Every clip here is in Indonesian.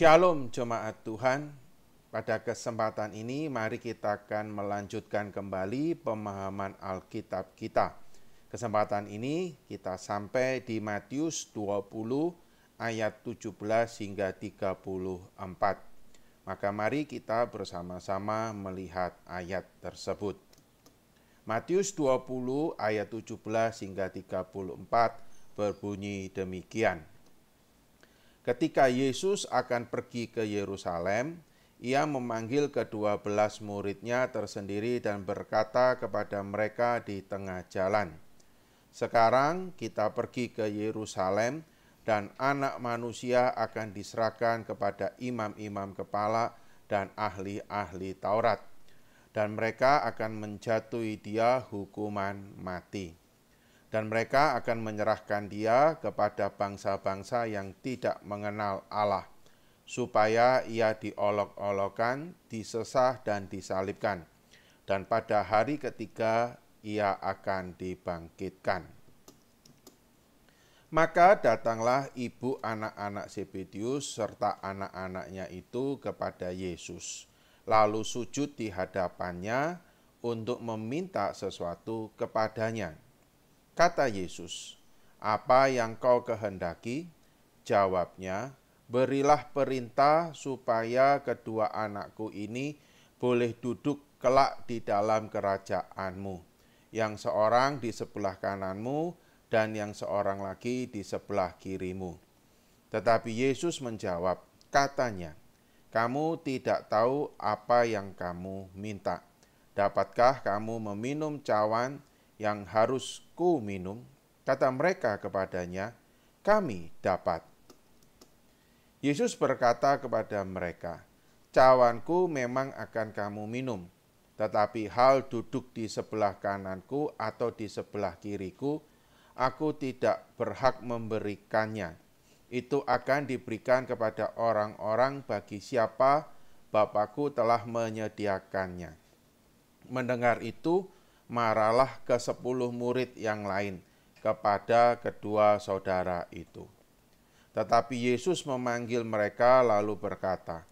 Shalom jemaat Tuhan, pada kesempatan ini mari kita akan melanjutkan kembali pemahaman Alkitab kita. Kesempatan ini kita sampai di Matius 20 ayat 17 hingga 34. Maka mari kita bersama-sama melihat ayat tersebut. Matius 20 ayat 17 hingga 34 berbunyi demikian. Ketika Yesus akan pergi ke Yerusalem, ia memanggil ke-12 muridnya tersendiri dan berkata kepada mereka di tengah jalan, "Sekarang kita pergi ke Yerusalem dan Anak Manusia akan diserahkan kepada imam-imam kepala dan ahli-ahli Taurat, dan mereka akan menjatuhi dia hukuman mati. Dan mereka akan menyerahkan dia kepada bangsa-bangsa yang tidak mengenal Allah, supaya ia diolok-olokkan, disesah dan disalibkan. Dan pada hari ketiga ia akan dibangkitkan." Maka datanglah ibu anak-anak Zebedius serta anak-anaknya itu kepada Yesus, lalu sujud di hadapannya untuk meminta sesuatu kepadanya. Kata Yesus, "Apa yang kau kehendaki?" Jawabnya, "Berilah perintah supaya kedua anakku ini boleh duduk kelak di dalam kerajaanmu, yang seorang di sebelah kananmu dan yang seorang lagi di sebelah kirimu." Tetapi Yesus menjawab, katanya, "Kamu tidak tahu apa yang kamu minta. Dapatkah kamu meminum cawan yang harus ku minum?" Kata mereka kepadanya, "Kami dapat." Yesus berkata kepada mereka, "Cawanku memang akan kamu minum, tetapi hal duduk di sebelah kananku atau di sebelah kiriku, aku tidak berhak memberikannya. Itu akan diberikan kepada orang-orang bagi siapa Bapakku telah menyediakannya." Mendengar itu, marahlah ke-10 murid yang lain kepada kedua saudara itu. Tetapi Yesus memanggil mereka lalu berkata,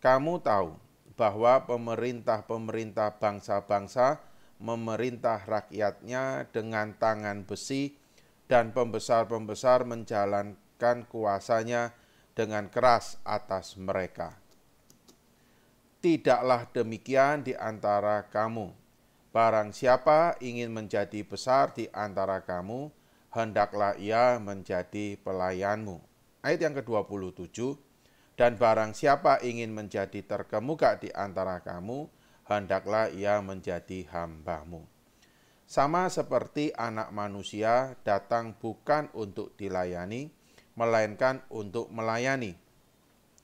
"Kamu tahu bahwa pemerintah-pemerintah bangsa-bangsa memerintah rakyatnya dengan tangan besi, dan pembesar-pembesar menjalankan kuasanya dengan keras atas mereka. Tidaklah demikian di antara kamu. Barang siapa ingin menjadi besar di antara kamu, hendaklah ia menjadi pelayanmu." Ayat yang ke-27, "Dan barang siapa ingin menjadi terkemuka di antara kamu, hendaklah ia menjadi hambamu. Sama seperti Anak Manusia datang bukan untuk dilayani, melainkan untuk melayani,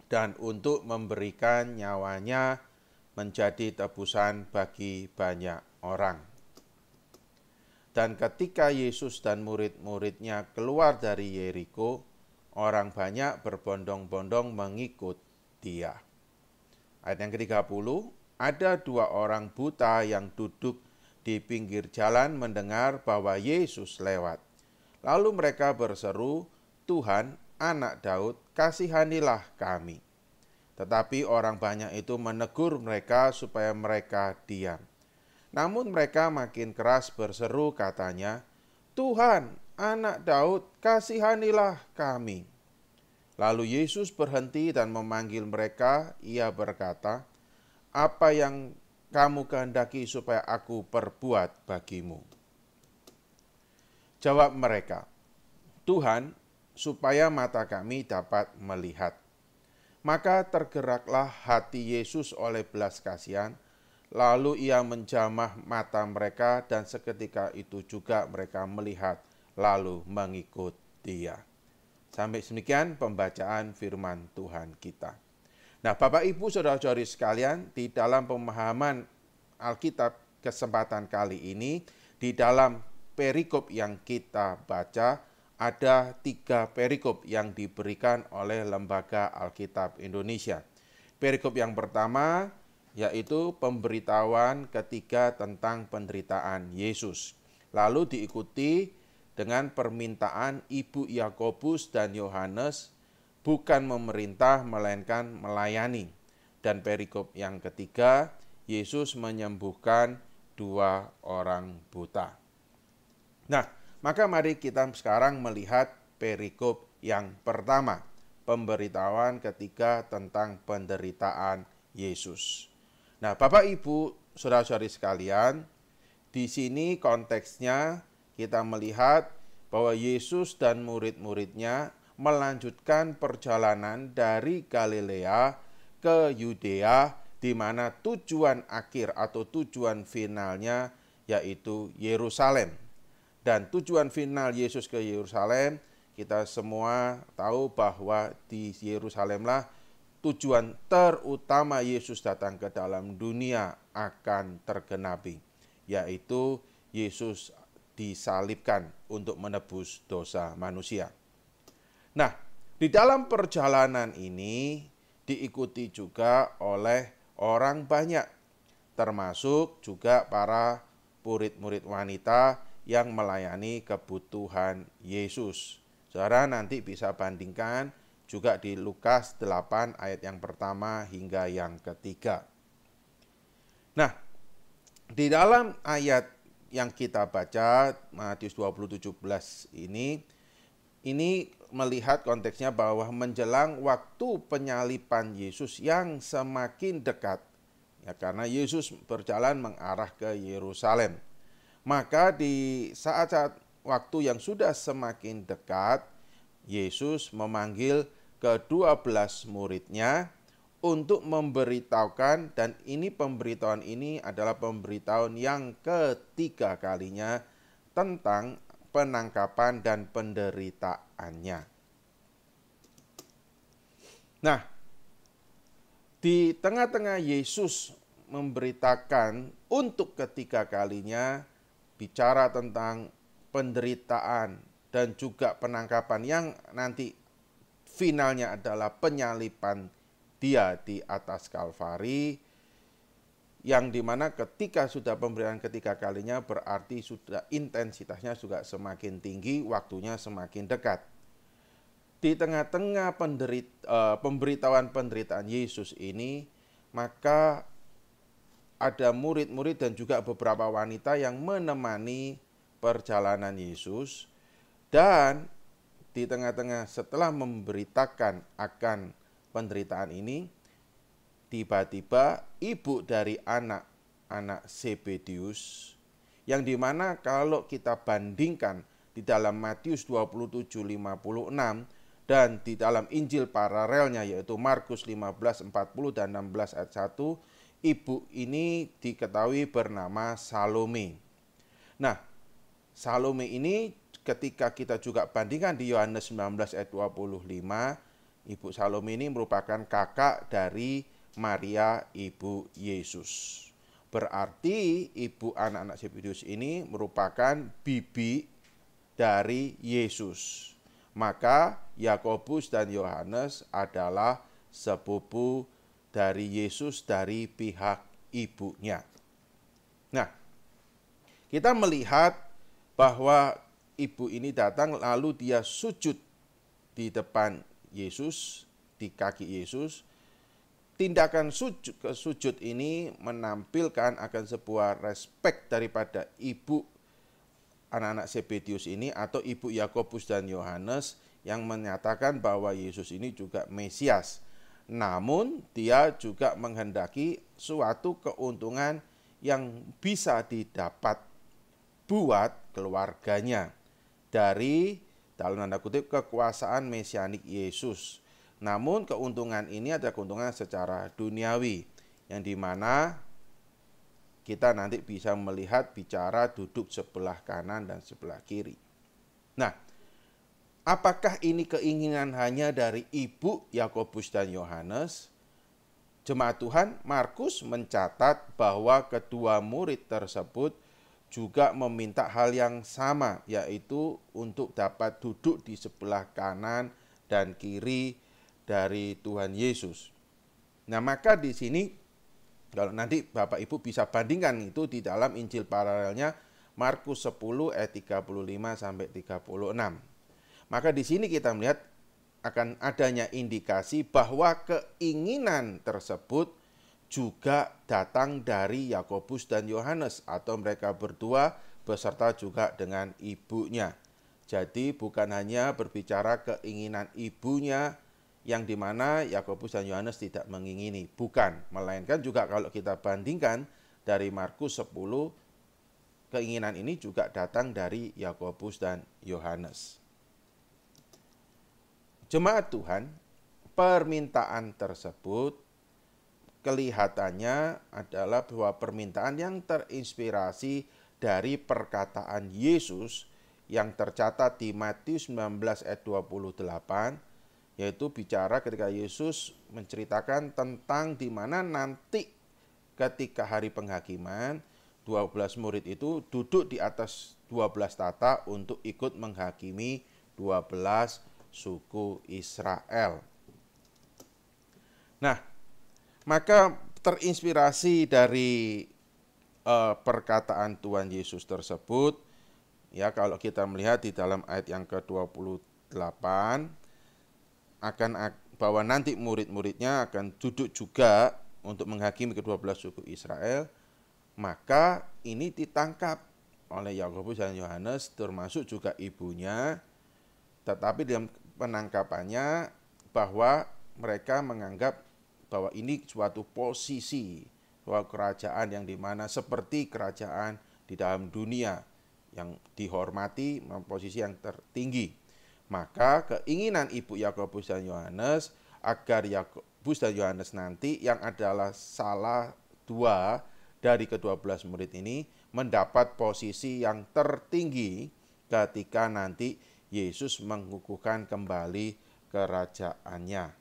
dan untuk memberikan nyawanya menjadi tebusan bagi banyak orang." Dan ketika Yesus dan murid-muridnya keluar dari Yeriko, orang banyak berbondong-bondong mengikut dia. Ayat yang ke-30, "Ada 2 orang buta yang duduk di pinggir jalan mendengar bahwa Yesus lewat. Lalu mereka berseru, 'Tuhan, Anak Daud, kasihanilah kami.' Tetapi orang banyak itu menegur mereka supaya mereka diam. Namun mereka makin keras berseru, katanya, 'Tuhan, Anak Daud, kasihanilah kami.' Lalu Yesus berhenti dan memanggil mereka. Ia berkata, 'Apa yang kamu kehendaki supaya aku perbuat bagimu?' Jawab mereka, 'Tuhan, supaya mata kami dapat melihat.' Maka tergeraklah hati Yesus oleh belas kasihan, lalu ia menjamah mata mereka, dan seketika itu juga mereka melihat lalu mengikut dia. Sampai demikian pembacaan firman Tuhan kita. Nah, Bapak Ibu Saudara-saudari sekalian, di dalam pemahaman Alkitab kesempatan kali ini, di dalam perikop yang kita baca, ada 3 perikop yang diberikan oleh Lembaga Alkitab Indonesia. Perikop yang pertama yaitu pemberitahuan ketiga tentang penderitaan Yesus. Lalu diikuti dengan permintaan Ibu Yakobus dan Yohanes bukan memerintah melainkan melayani. Dan perikop yang ketiga, Yesus menyembuhkan 2 orang buta. Nah, maka mari kita sekarang melihat perikop yang pertama, pemberitahuan ketiga tentang penderitaan Yesus. Nah, Bapak Ibu, saudara-saudari sekalian, di sini konteksnya kita melihat bahwa Yesus dan murid-muridnya melanjutkan perjalanan dari Galilea ke Yudea, di mana tujuan akhir atau tujuan finalnya yaitu Yerusalem. Dan tujuan final Yesus ke Yerusalem, kita semua tahu bahwa di Yerusalemlah tujuan terutama Yesus datang ke dalam dunia akan tergenapi, yaitu Yesus disalibkan untuk menebus dosa manusia. Nah, di dalam perjalanan ini diikuti juga oleh orang banyak, termasuk juga para murid-murid wanita yang melayani kebutuhan Yesus. Saudara nanti bisa bandingkan juga di Lukas 8 ayat yang pertama hingga yang ketiga. Nah, di dalam ayat yang kita baca, Matius 20:17 ini melihat konteksnya bahwa menjelang waktu penyaliban Yesus yang semakin dekat, ya, karena Yesus berjalan mengarah ke Yerusalem. Maka di saat-saat waktu yang sudah semakin dekat, Yesus memanggil ke-12 muridnya untuk memberitahukan, dan ini pemberitahuan ini adalah pemberitahuan yang ketiga kalinya tentang penangkapan dan penderitaannya. Nah, di tengah-tengah Yesus memberitakan untuk ketiga kalinya bicara tentang penderitaan dan juga penangkapan yang nanti finalnya adalah penyaliban Dia di atas Kalvari, yang dimana ketika sudah pemberian ketiga kalinya berarti sudah intensitasnya juga semakin tinggi, waktunya semakin dekat. Di tengah-tengah pemberitahuan penderitaan Yesus ini, maka ada murid-murid dan juga beberapa wanita yang menemani perjalanan Yesus, dan di tengah-tengah setelah memberitakan akan penderitaan ini, tiba-tiba ibu dari anak-anak Zebedius, yang dimana kalau kita bandingkan di dalam Matius 27:56 dan di dalam Injil paralelnya yaitu Markus 15:40 dan 16 ayat 1, ibu ini diketahui bernama Salome. Nah, Salome ini ketika kita juga bandingkan di Yohanes 19 ayat 25, ibu Salome ini merupakan kakak dari Maria ibu Yesus. Berarti ibu anak-anak Zebedius ini merupakan bibi dari Yesus. Maka Yakobus dan Yohanes adalah sepupu dari Yesus dari pihak ibunya. Nah, kita melihat bahwa ibu ini datang lalu dia sujud di depan Yesus, di kaki Yesus. Tindakan sujud ini menampilkan akan sebuah respek daripada ibu anak-anak Zebedius ini atau ibu Yakobus dan Yohanes yang menyatakan bahwa Yesus ini juga Mesias. Namun dia juga menghendaki suatu keuntungan yang bisa didapat buat keluarganya dari dalam tanda kutip kekuasaan mesianik Yesus. Namun keuntungan ini adalah keuntungan secara duniawi, yang dimana kita nanti bisa melihat bicara duduk sebelah kanan dan sebelah kiri. Nah, apakah ini keinginan hanya dari ibu Yakobus dan Yohanes? Jemaat Tuhan, Markus mencatat bahwa kedua murid tersebut juga meminta hal yang sama, yaitu untuk dapat duduk di sebelah kanan dan kiri dari Tuhan Yesus. Nah, maka di sini kalau nanti Bapak Ibu bisa bandingkan itu di dalam Injil paralelnya Markus 10 ayat 35 sampai 36. Maka di sini kita melihat akan adanya indikasi bahwa keinginan tersebut juga datang dari Yakobus dan Yohanes, atau mereka berdua beserta juga dengan ibunya. Jadi bukan hanya berbicara keinginan ibunya yang dimana Yakobus dan Yohanes tidak mengingini, bukan, melainkan juga kalau kita bandingkan dari Markus 10, keinginan ini juga datang dari Yakobus dan Yohanes. Jemaat Tuhan, permintaan tersebut kelihatannya adalah bahwa permintaan yang terinspirasi dari perkataan Yesus yang tercatat di Matius 19 ayat 28, yaitu bicara ketika Yesus menceritakan tentang di mana nanti ketika hari penghakiman 12 murid itu duduk di atas 12 tata untuk ikut menghakimi 12 suku Israel. Nah, maka terinspirasi dari perkataan Tuhan Yesus tersebut, ya kalau kita melihat di dalam ayat yang ke-28, akan bahwa nanti murid-muridnya akan duduk juga untuk menghakimi ke-12 suku Israel, maka ini ditangkap oleh Yakobus dan Yohanes termasuk juga ibunya, tetapi dalam penangkapannya bahwa mereka menganggap bahwa ini suatu posisi, bahwa kerajaan yang dimana seperti kerajaan di dalam dunia yang dihormati, posisi yang tertinggi. Maka keinginan ibu Yakobus dan Yohanes agar Yakobus dan Yohanes nanti yang adalah salah dua dari ke-12 murid ini mendapat posisi yang tertinggi ketika nanti Yesus mengukuhkan kembali kerajaannya.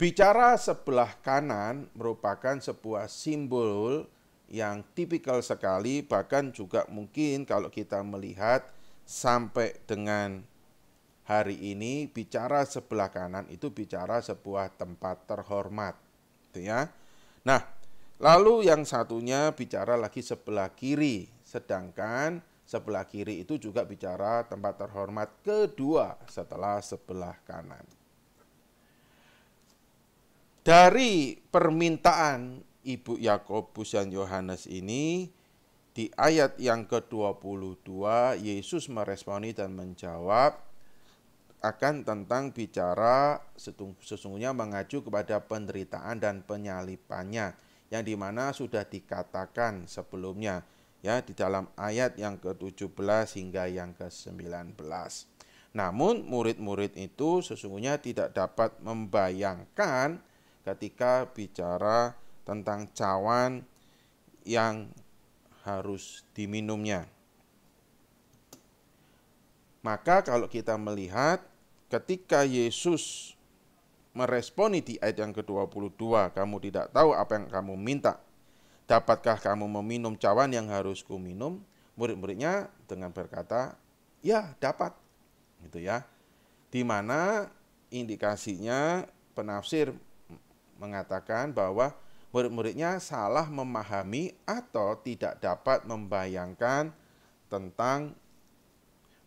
Bicara sebelah kanan merupakan sebuah simbol yang tipikal sekali, bahkan juga mungkin kalau kita melihat sampai dengan hari ini, bicara sebelah kanan itu bicara sebuah tempat terhormat, gitu ya. Nah, lalu yang satunya bicara lagi sebelah kiri, sedangkan sebelah kiri itu juga bicara tempat terhormat kedua setelah sebelah kanan. Dari permintaan Ibu Yakobus dan Yohanes ini, di ayat yang ke-22 Yesus meresponi dan menjawab akan tentang bicara sesungguhnya mengacu kepada penderitaan dan penyalipannya, yang dimana sudah dikatakan sebelumnya, ya, di dalam ayat yang ke-17 hingga yang ke-19. Namun murid-murid itu sesungguhnya tidak dapat membayangkan ketika bicara tentang cawan yang harus diminumnya. Maka kalau kita melihat ketika Yesus meresponi di ayat yang ke-22, kamu tidak tahu apa yang kamu minta, dapatkah kamu meminum cawan yang harus kuminum? Murid-muridnya dengan berkata, ya dapat, gitu ya. Di mana indikasinya penafsir mengatakan bahwa murid-muridnya salah memahami atau tidak dapat membayangkan tentang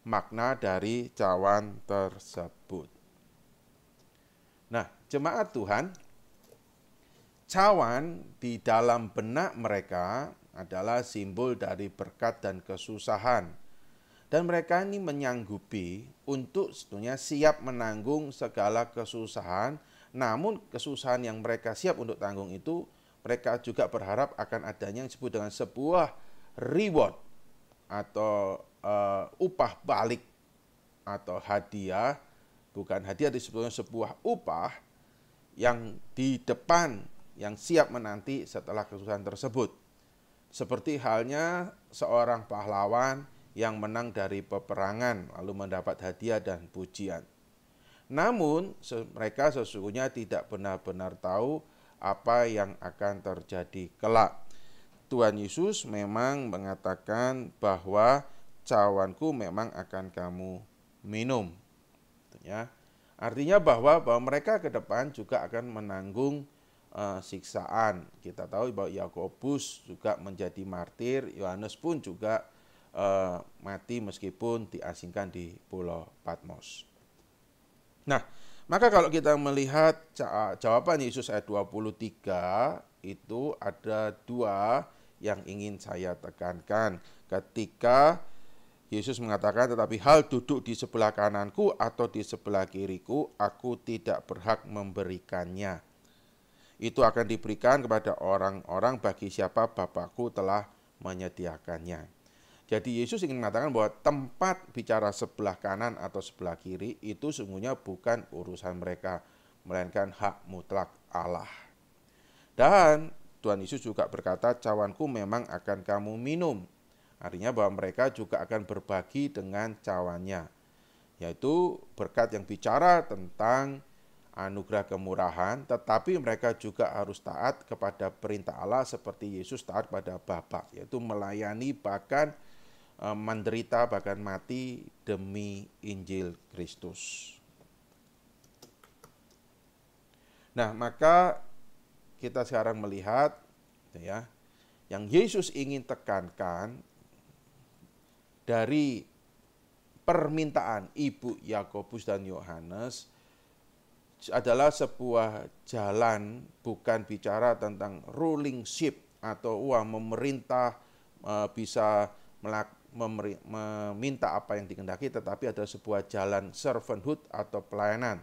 makna dari cawan tersebut. Nah, jemaat Tuhan, cawan di dalam benak mereka adalah simbol dari berkat dan kesusahan. Dan mereka ini menyanggupi untuk sebetulnya siap menanggung segala kesusahan, namun kesusahan yang mereka siap untuk tanggung itu, mereka juga berharap akan adanya yang disebut dengan sebuah reward atau upah balik atau hadiah, bukan hadiah, disebutnya sebuah upah yang di depan yang siap menanti setelah kesusahan tersebut. Seperti halnya seorang pahlawan yang menang dari peperangan lalu mendapat hadiah dan pujian. Namun mereka sesungguhnya tidak benar-benar tahu apa yang akan terjadi kelak. Tuhan Yesus memang mengatakan bahwa cawanku memang akan kamu minum. Ya. Artinya bahwa mereka ke depan juga akan menanggung siksaan. Kita tahu bahwa Yakobus juga menjadi martir, Yohanes pun juga mati meskipun diasingkan di Pulau Patmos. Nah, maka kalau kita melihat jawaban Yesus ayat 23, itu ada dua yang ingin saya tekankan. Ketika Yesus mengatakan, tetapi hal duduk di sebelah kananku atau di sebelah kiriku, aku tidak berhak memberikannya. Itu akan diberikan kepada orang-orang bagi siapa Bapakku telah menyediakannya. Jadi Yesus ingin mengatakan bahwa tempat bicara sebelah kanan atau sebelah kiri itu sesungguhnya bukan urusan mereka, melainkan hak mutlak Allah. Dan Tuhan Yesus juga berkata, cawanku memang akan kamu minum. Artinya bahwa mereka juga akan berbagi dengan cawannya. Yaitu berkat yang bicara tentang anugerah kemurahan, tetapi mereka juga harus taat kepada perintah Allah seperti Yesus taat pada Bapa, yaitu melayani bahkan menderita bahkan mati demi Injil Kristus. Nah, maka kita sekarang melihat ya, yang Yesus ingin tekankan dari permintaan Ibu Yakobus dan Yohanes adalah sebuah jalan, bukan bicara tentang ruling ship atau memerintah bisa meminta apa yang dikehendaki, tetapi ada sebuah jalan servanthood atau pelayanan,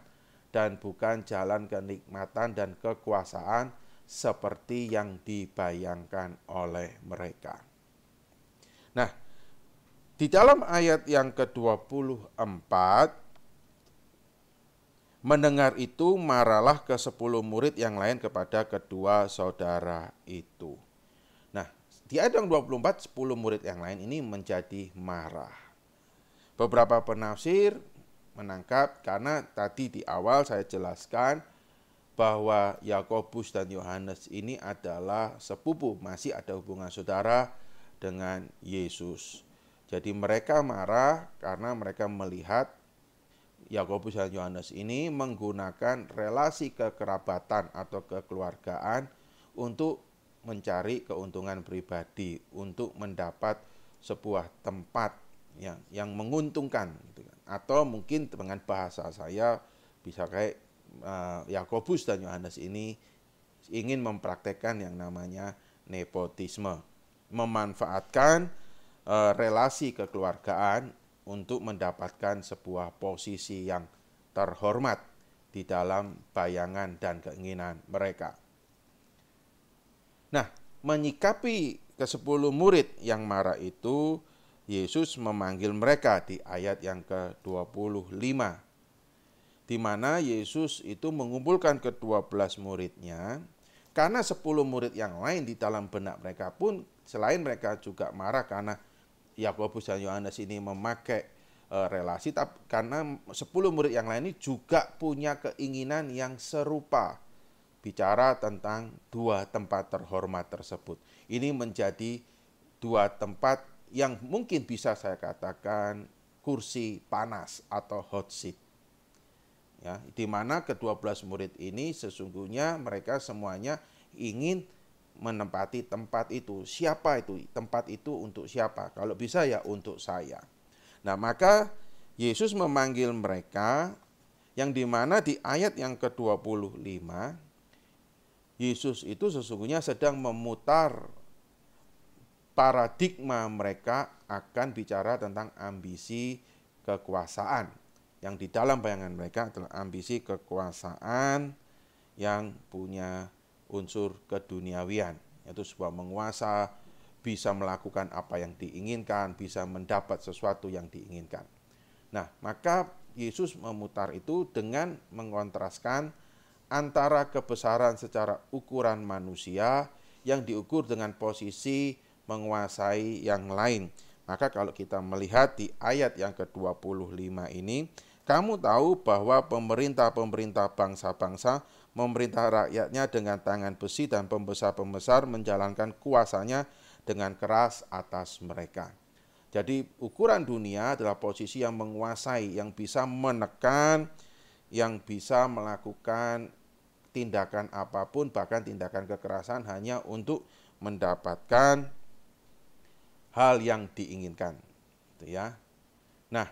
dan bukan jalan kenikmatan dan kekuasaan seperti yang dibayangkan oleh mereka. Nah, di dalam ayat yang ke-24, mendengar itu marahlah ke-10 murid yang lain kepada kedua saudara itu. Nah, di ayat yang 24, 10 murid yang lain ini menjadi marah. Beberapa penafsir menangkap karena tadi di awal saya jelaskan bahwa Yakobus dan Yohanes ini adalah sepupu, masih ada hubungan saudara dengan Yesus. Jadi mereka marah karena mereka melihat Yakobus dan Yohanes ini menggunakan relasi kekerabatan atau kekeluargaan untuk mencari keuntungan pribadi, untuk mendapat sebuah tempat yang menguntungkan, atau mungkin dengan bahasa saya bisa kayak Yakobus dan Yohanes ini ingin mempraktekkan yang namanya nepotisme, memanfaatkan relasi kekeluargaan untuk mendapatkan sebuah posisi yang terhormat di dalam bayangan dan keinginan mereka. Nah, menyikapi ke-10 murid yang marah itu, Yesus memanggil mereka di ayat yang ke-25, di mana Yesus itu mengumpulkan ke-12 muridnya, karena 10 murid yang lain di dalam benak mereka pun, selain mereka juga marah karena Yakobus dan Yohanes ini memakai relasi, karena 10 murid yang lain ini juga punya keinginan yang serupa, bicara tentang dua tempat terhormat tersebut. Ini menjadi dua tempat yang mungkin bisa saya katakan kursi panas atau hot seat. Ya, di mana ke-12 murid ini sesungguhnya mereka semuanya ingin menempati tempat itu. Siapa itu? Tempat itu untuk siapa? Kalau bisa ya untuk saya. Nah, maka Yesus memanggil mereka, yang dimana di ayat yang ke-25, Yesus itu sesungguhnya sedang memutar paradigma mereka akan bicara tentang ambisi kekuasaan. Yang di dalam bayangan mereka adalah ambisi kekuasaan yang punya unsur keduniawian, yaitu sebuah menguasa, bisa melakukan apa yang diinginkan, bisa mendapat sesuatu yang diinginkan. Nah, maka Yesus memutar itu dengan mengontraskan antara kebesaran secara ukuran manusia yang diukur dengan posisi menguasai yang lain. Maka kalau kita melihat di ayat yang ke-25 ini, kamu tahu bahwa pemerintah-pemerintah bangsa-bangsa memerintah rakyatnya dengan tangan besi, dan pembesar-pembesar menjalankan kuasanya dengan keras atas mereka. Jadi ukuran dunia adalah posisi yang menguasai, yang bisa menekan, yang bisa melakukan tindakan apapun, bahkan tindakan kekerasan hanya untuk mendapatkan hal yang diinginkan. Gitu ya. Nah,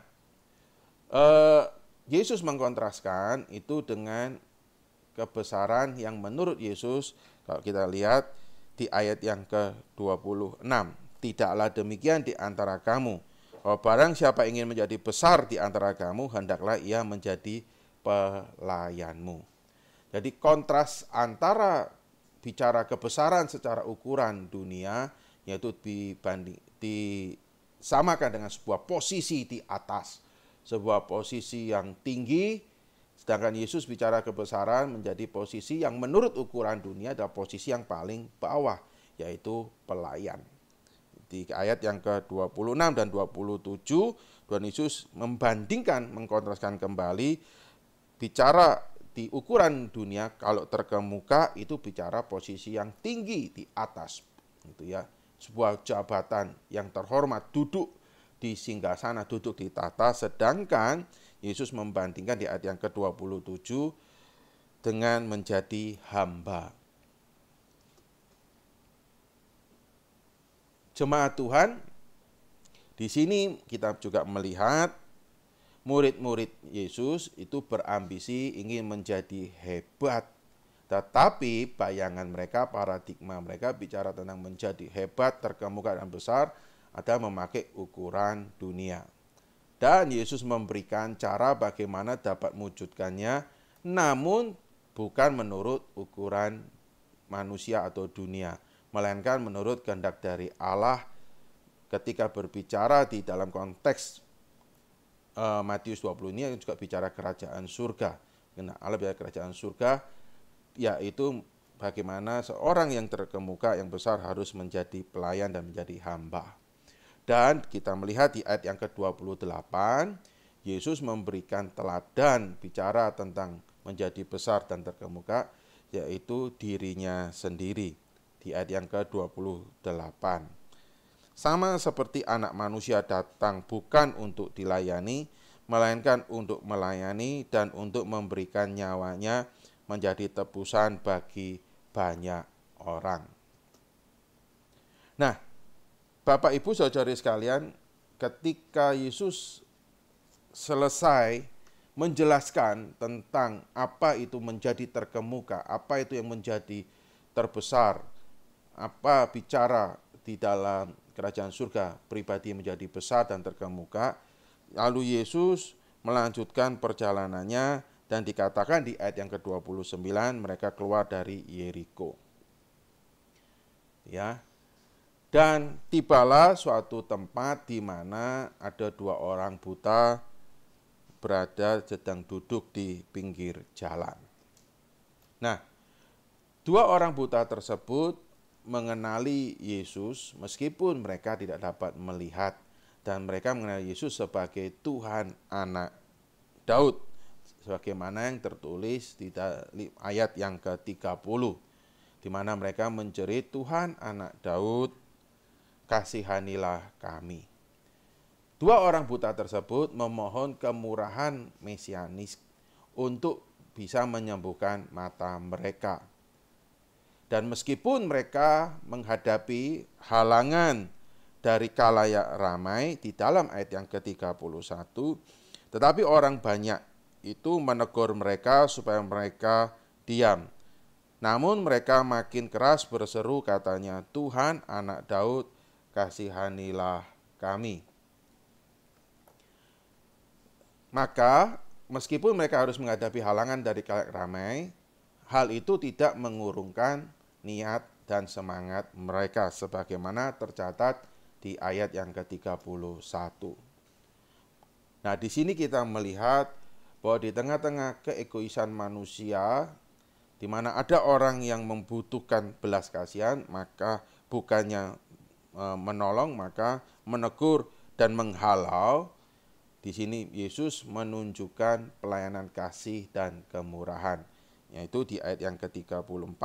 Yesus mengkontraskan itu dengan kebesaran yang menurut Yesus, kalau kita lihat di ayat yang ke-26. Tidaklah demikian di antara kamu. Barang siapa ingin menjadi besar di antara kamu, hendaklah ia menjadi pelayanmu. Jadi kontras antara bicara kebesaran secara ukuran dunia, yaitu disamakan dengan sebuah posisi di atas, sebuah posisi yang tinggi, sedangkan Yesus bicara kebesaran menjadi posisi yang menurut ukuran dunia adalah posisi yang paling bawah, yaitu pelayan. Di ayat yang ke-26 dan 27, Tuhan Yesus membandingkan, mengkontraskan kembali, bicara di ukuran dunia, kalau terkemuka itu bicara posisi yang tinggi di atas, gitu ya. Sebuah jabatan yang terhormat, duduk di singgasana, duduk di tahta, sedangkan Yesus membandingkan di ayat yang ke-27 dengan menjadi hamba. Jemaat Tuhan, di sini kita juga melihat murid-murid Yesus itu berambisi ingin menjadi hebat. Tetapi bayangan mereka, paradigma mereka bicara tentang menjadi hebat, terkemuka dan besar adalah memakai ukuran dunia. Dan Yesus memberikan cara bagaimana dapat mewujudkannya, namun bukan menurut ukuran manusia atau dunia, melainkan menurut kehendak dari Allah. Ketika berbicara di dalam konteks Matius 20 ini juga bicara kerajaan surga. Karena Allah bicara kerajaan surga, yaitu bagaimana seorang yang terkemuka, yang besar harus menjadi pelayan dan menjadi hamba. Dan kita melihat di ayat yang ke-28, Yesus memberikan teladan bicara tentang menjadi besar dan terkemuka, yaitu dirinya sendiri. Di ayat yang ke-28. Sama seperti anak manusia datang bukan untuk dilayani, melainkan untuk melayani dan untuk memberikan nyawanya menjadi tebusan bagi banyak orang. Nah, Bapak Ibu saudari sekalian, ketika Yesus selesai menjelaskan tentang apa itu menjadi terkemuka, apa itu yang menjadi terbesar, apa bicara di dalam kerajaan surga, pribadi menjadi besar dan terkemuka, lalu Yesus melanjutkan perjalanannya dan dikatakan di ayat yang ke-29 mereka keluar dari Yeriko. Ya. Dan tibalah suatu tempat di mana ada dua orang buta berada sedang duduk di pinggir jalan. Nah, dua orang buta tersebut mengenali Yesus meskipun mereka tidak dapat melihat, dan mereka mengenali Yesus sebagai Tuhan Anak Daud, sebagaimana yang tertulis di ayat yang ke-30, di mana mereka menjerit, Tuhan Anak Daud, kasihanilah kami. Dua orang buta tersebut memohon kemurahan mesianis untuk bisa menyembuhkan mata mereka. Dan meskipun mereka menghadapi halangan dari khalayak ramai di dalam ayat yang ke-31, tetapi orang banyak itu menegur mereka supaya mereka diam. Namun mereka makin keras berseru, katanya, Tuhan Anak Daud, kasihanilah kami. Maka meskipun mereka harus menghadapi halangan dari khalayak ramai, hal itu tidak mengurungkan niat dan semangat mereka sebagaimana tercatat di ayat yang ke-31. Nah, di sini kita melihat bahwa di tengah-tengah keegoisan manusia, di mana ada orang yang membutuhkan belas kasihan, maka bukannya menolong, maka menegur dan menghalau. Di sini Yesus menunjukkan pelayanan kasih dan kemurahan, yaitu di ayat yang ke-34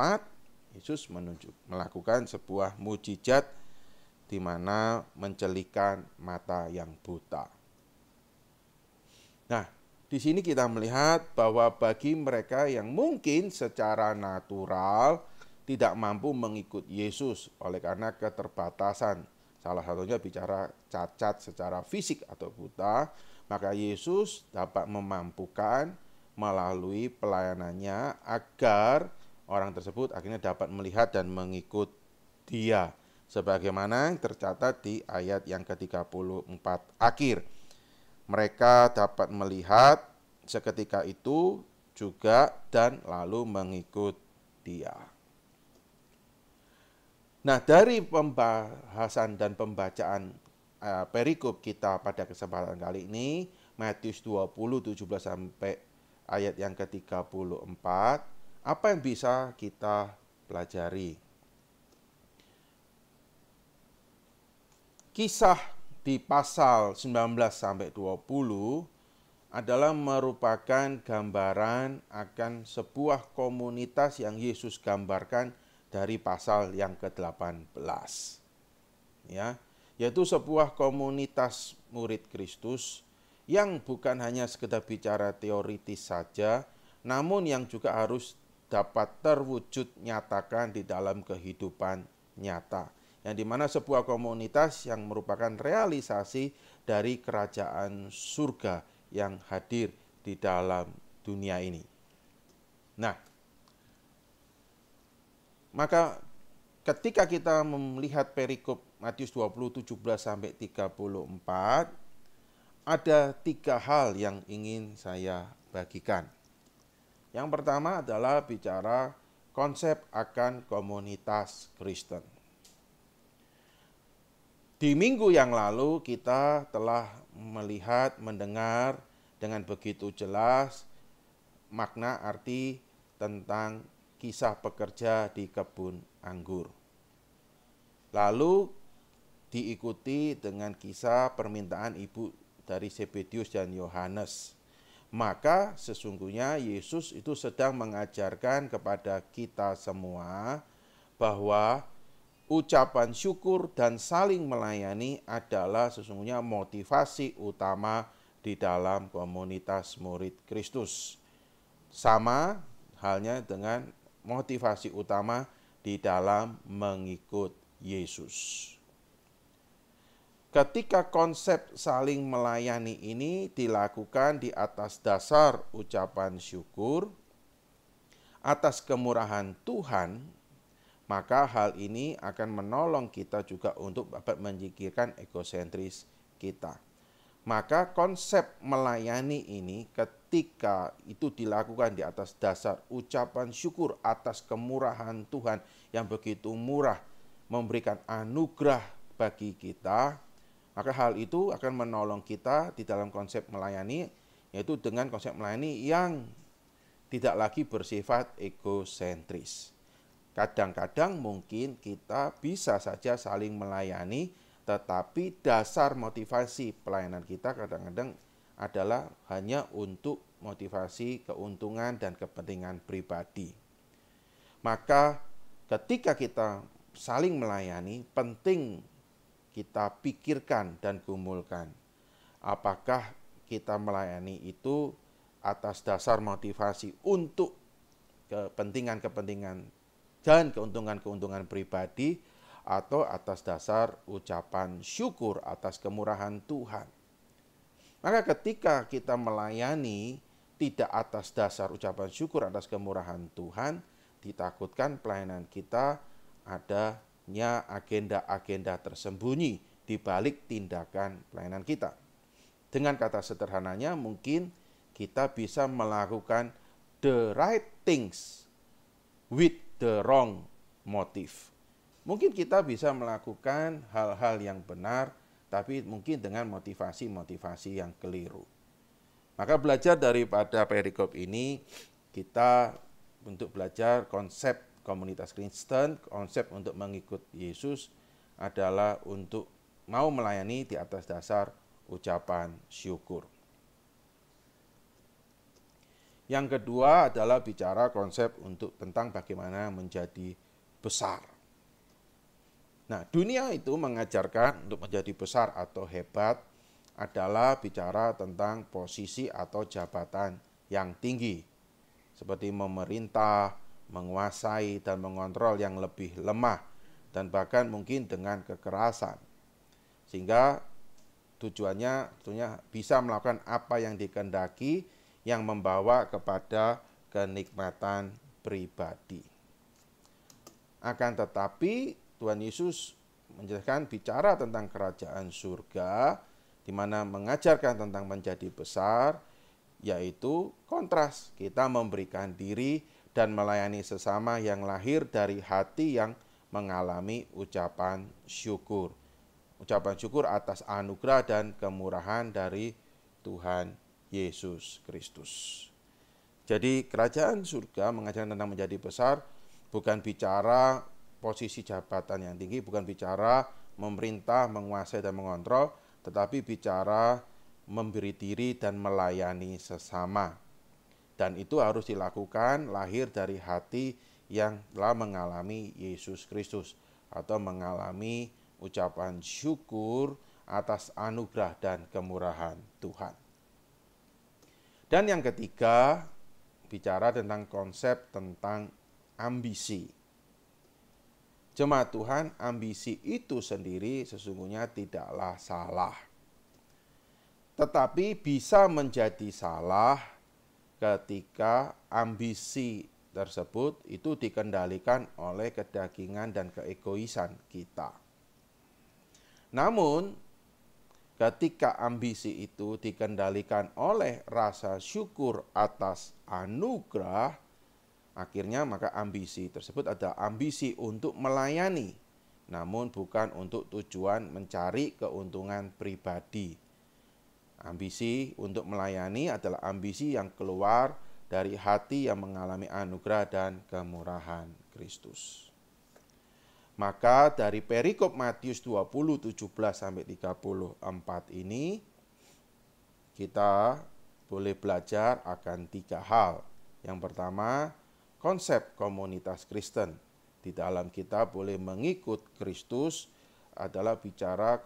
Yesus melakukan sebuah mujizat di mana mencelikan mata yang buta. Nah, di sini kita melihat bahwa bagi mereka yang mungkin secara natural tidak mampu mengikut Yesus oleh karena keterbatasan salah satunya bicara cacat secara fisik atau buta, maka Yesus dapat memampukan melalui pelayanannya agar orang tersebut akhirnya dapat melihat dan mengikut Dia. Sebagaimana tercatat di ayat yang ke-34 akhir. Mereka dapat melihat seketika itu juga dan lalu mengikut Dia. Nah, dari pembahasan dan pembacaan perikop kita pada kesempatan kali ini, Matius 20, 17 sampai ayat yang ke-34, apa yang bisa kita pelajari? Kisah di pasal 19 sampai 20 adalah merupakan gambaran akan sebuah komunitas yang Yesus gambarkan dari pasal yang ke-18. Ya, yaitu sebuah komunitas murid Kristus yang bukan hanya sekedar bicara teoritis saja, namun yang juga harus dapat terwujud nyatakan di dalam kehidupan nyata. Yang dimana sebuah komunitas yang merupakan realisasi dari kerajaan surga yang hadir di dalam dunia ini. Nah, maka ketika kita melihat perikop Matius 20, 17 sampai 34, ada 3 hal yang ingin saya bagikan. Yang pertama adalah bicara konsep akan komunitas Kristen. Di minggu yang lalu kita telah melihat, mendengar dengan begitu jelas makna arti tentang kisah pekerja di kebun anggur. Lalu diikuti dengan kisah permintaan ibu dari Zebedius dan Yohanes. Maka sesungguhnya Yesus itu sedang mengajarkan kepada kita semua bahwa ucapan syukur dan saling melayani adalah sesungguhnya motivasi utama di dalam komunitas murid Kristus. Sama halnya dengan motivasi utama di dalam mengikut Yesus. Ketika konsep saling melayani ini dilakukan di atas dasar ucapan syukur, atas kemurahan Tuhan, maka hal ini akan menolong kita juga untuk dapat menyingkirkan egosentris kita. Maka konsep melayani ini ketika itu dilakukan di atas dasar ucapan syukur atas kemurahan Tuhan yang begitu murah memberikan anugerah bagi kita, maka hal itu akan menolong kita di dalam konsep melayani, yaitu dengan konsep melayani yang tidak lagi bersifat egosentris. Kadang-kadang mungkin kita bisa saja saling melayani, tetapi dasar motivasi pelayanan kita kadang-kadang adalah hanya untuk motivasi keuntungan dan kepentingan pribadi. Maka ketika kita saling melayani, penting kita pikirkan dan gumulkan. Apakah kita melayani itu atas dasar motivasi untuk kepentingan-kepentingan dan keuntungan-keuntungan pribadi, atau atas dasar ucapan syukur atas kemurahan Tuhan. Maka ketika kita melayani tidak atas dasar ucapan syukur atas kemurahan Tuhan, ditakutkan pelayanan kita adanya agenda-agenda tersembunyi di balik tindakan pelayanan kita. Dengan kata sederhananya, mungkin kita bisa melakukan the right things with the wrong motive. Mungkin kita bisa melakukan hal-hal yang benar, tapi mungkin dengan motivasi-motivasi yang keliru. Maka belajar daripada perikop ini, kita untuk belajar konsep komunitas Kristen, konsep untuk mengikut Yesus adalah untuk mau melayani di atas dasar ucapan syukur. Yang kedua adalah bicara konsep untuk tentang bagaimana menjadi besar. Nah, dunia itu mengajarkan untuk menjadi besar atau hebat adalah bicara tentang posisi atau jabatan yang tinggi, seperti memerintah, menguasai, dan mengontrol yang lebih lemah, dan bahkan mungkin dengan kekerasan. Sehingga tujuannya tentunya bisa melakukan apa yang dikehendaki yang membawa kepada kenikmatan pribadi. Akan tetapi Tuhan Yesus menjelaskan bicara tentang kerajaan surga, di mana mengajarkan tentang menjadi besar, yaitu kontras kita memberikan diri dan melayani sesama yang lahir dari hati yang mengalami ucapan syukur. Ucapan syukur atas anugerah dan kemurahan dari Tuhan Yesus Kristus. Jadi kerajaan surga mengajarkan tentang menjadi besar, bukan bicara posisi jabatan yang tinggi, bukan bicara memerintah, menguasai dan mengontrol, tetapi bicara memberi diri dan melayani sesama. Dan itu harus dilakukan lahir dari hati yang telah mengalami Yesus Kristus atau mengalami ucapan syukur atas anugerah dan kemurahan Tuhan. Dan yang ketiga, bicara tentang konsep tentang ambisi. Jemaat Tuhan, ambisi itu sendiri sesungguhnya tidaklah salah. Tetapi bisa menjadi salah ketika ambisi tersebut itu dikendalikan oleh kedagingan dan keegoisan kita. Namun, ketika ambisi itu dikendalikan oleh rasa syukur atas anugerah, akhirnya maka ambisi tersebut adalah ambisi untuk melayani, namun bukan untuk tujuan mencari keuntungan pribadi. Ambisi untuk melayani adalah ambisi yang keluar dari hati yang mengalami anugerah dan kemurahan Kristus. Maka dari perikop Matius 20, 17-34 ini, kita boleh belajar akan 3 hal. Yang pertama, konsep komunitas Kristen. Di dalam kita boleh mengikut Kristus adalah bicara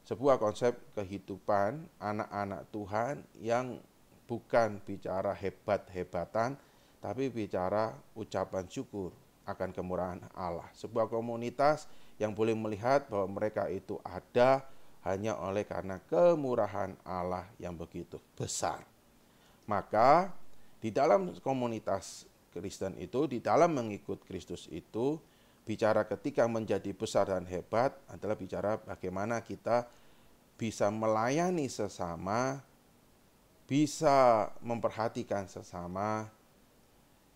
sebuah konsep kehidupan anak-anak Tuhan yang bukan bicara hebat-hebatan, tapi bicara ucapan syukur akan kemurahan Allah. Sebuah komunitas yang boleh melihat bahwa mereka itu ada hanya oleh karena kemurahan Allah yang begitu besar. Maka di dalam komunitas Kristen itu, di dalam mengikut Kristus itu, bicara ketika menjadi besar dan hebat adalah bicara bagaimana kita bisa melayani sesama, bisa memperhatikan sesama,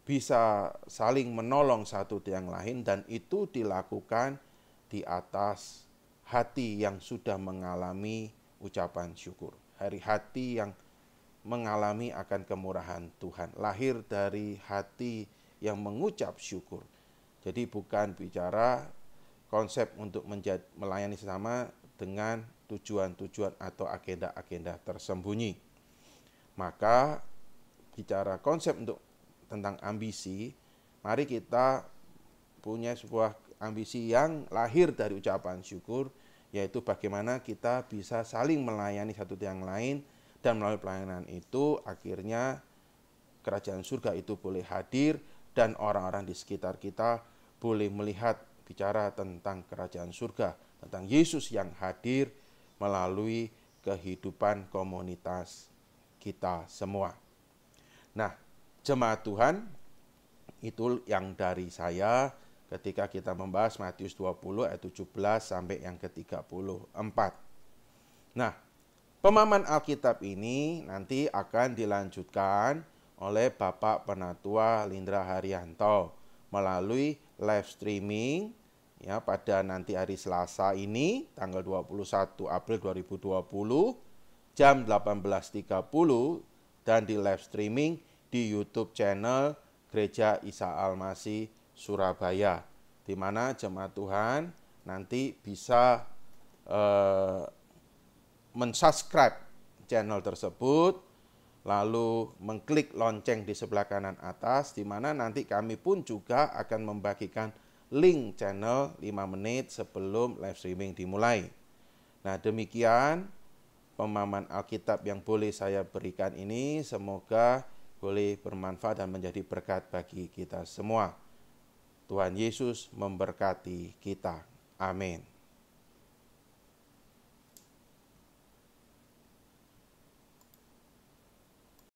bisa saling menolong satu yang lain, dan itu dilakukan di atas hati yang sudah mengalami ucapan syukur. Hati yang mengalami akan kemurahan Tuhan, lahir dari hati yang mengucap syukur. Jadi bukan bicara konsep untuk melayani sesama dengan tujuan-tujuan atau agenda-agenda tersembunyi. Maka bicara konsep untuk tentang ambisi, mari kita punya sebuah ambisi yang lahir dari ucapan syukur, yaitu bagaimana kita bisa saling melayani satu yang lain, dan melalui pelayanan itu akhirnya kerajaan surga itu boleh hadir dan orang-orang di sekitar kita boleh melihat bicara tentang kerajaan surga, tentang Yesus yang hadir melalui kehidupan komunitas kita semua. Nah, jemaat Tuhan, itu yang dari saya ketika kita membahas Matius 20 ayat 17 sampai yang ke-34. Nah, pemahaman Alkitab ini nanti akan dilanjutkan oleh Bapak Penatua Lindra Haryanto melalui live streaming ya pada nanti hari Selasa ini tanggal 21 April 2020 jam 18.30 dan di live streaming di YouTube channel Gereja Isa Al-Masih Surabaya, di mana jemaat Tuhan nanti bisa mensubscribe channel tersebut, lalu mengklik lonceng di sebelah kanan atas, di mana nanti kami pun juga akan membagikan link channel 5 menit sebelum live streaming dimulai. Nah, demikian pemahaman Alkitab yang boleh saya berikan ini, semoga boleh bermanfaat dan menjadi berkat bagi kita semua. Tuhan Yesus memberkati kita. Amin.